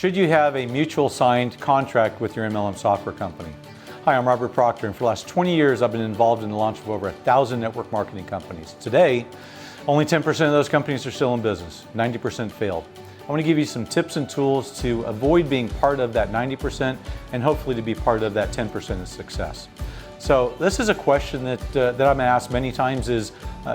Should you have a mutual signed contract with your MLM software company? Hi, I'm Robert Proctor, and for the last 20 years, I've been involved in the launch of over 1,000 network marketing companies. Today, only 10% of those companies are still in business. 90% failed. I want to give you some tips and tools to avoid being part of that 90% and hopefully to be part of that 10% of success. So this is a question that I'm asked many times is,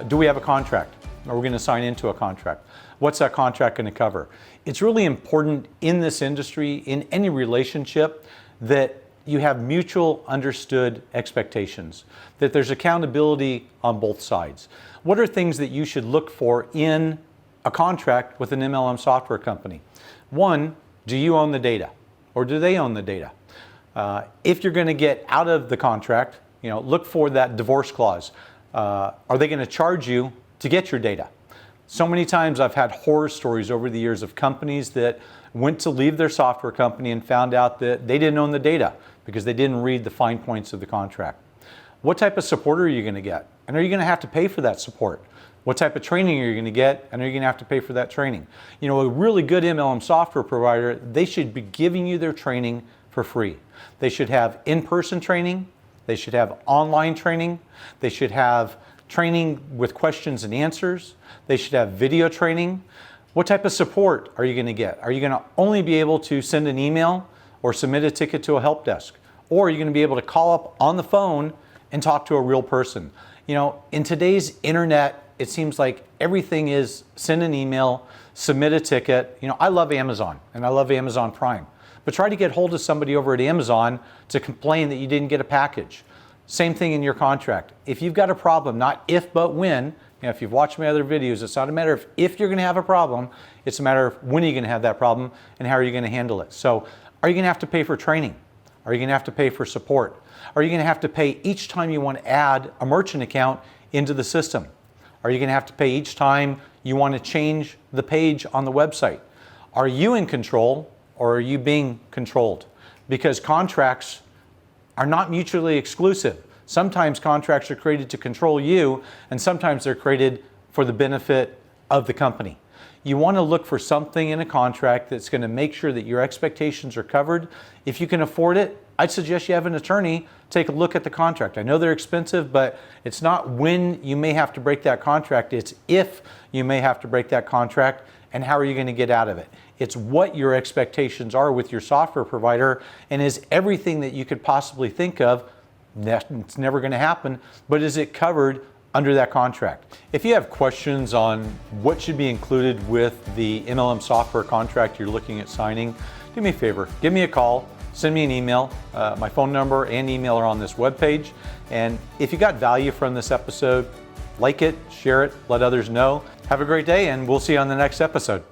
do we have a contract? Are we going to sign into a contract? What's that contract going to cover? It's really important in this industry, in any relationship, that you have mutual understood expectations, that there's accountability on both sides. What are things that you should look for in a contract with an MLM software company? One, do you own the data or do they own the data? If you're going to get out of the contract, look for that divorce clause. Are they going to charge you to get your data? So many times I've had horror stories over the years of companies that went to leave their software company and found out that they didn't own the data because they didn't read the fine points of the contract. What type of support are you going to get? And are you going to have to pay for that support? What type of training are you going to get? And are you going to have to pay for that training? A really good MLM software provider, they should be giving you their training for free. They should have in-person training. They should have online training. They should have training with questions and answers. They should have video training. What type of support are you going to get? Are you going to only be able to send an email or submit a ticket to a help desk? Or are you going to be able to call up on the phone and talk to a real person? In today's internet, it seems like everything is send an email, submit a ticket. I love Amazon and I love Amazon Prime. But try to get hold of somebody over at Amazon to complain that you didn't get a package. Same thing in your contract. If you've got a problem, not if but when, if you've watched my other videos, it's not a matter of if you're going to have a problem, it's a matter of when are you going to have that problem and how are you going to handle it. So are you going to have to pay for training? Are you going to have to pay for support? Are you going to have to pay each time you want to add a merchant account into the system? Are you going to have to pay each time you want to change the page on the website? Are you in control or are you being controlled? Because contracts are not mutually exclusive. Sometimes contracts are created to control you, and sometimes they're created for the benefit of the company. You want to look for something in a contract that's going to make sure that your expectations are covered. If you can afford it, I'd suggest you have an attorney take a look at the contract. I know they're expensive, but it's not when you may have to break that contract, it's if you may have to break that contract and how are you going to get out of it. It's what your expectations are with your software provider, and is everything that you could possibly think of, it's never going to happen, but is it covered under that contract? If you have questions on what should be included with the MLM software contract you're looking at signing, do me a favor, give me a call, send me an email. My phone number and email are on this webpage. And if you got value from this episode, like it, share it, let others know. Have a great day, and we'll see you on the next episode.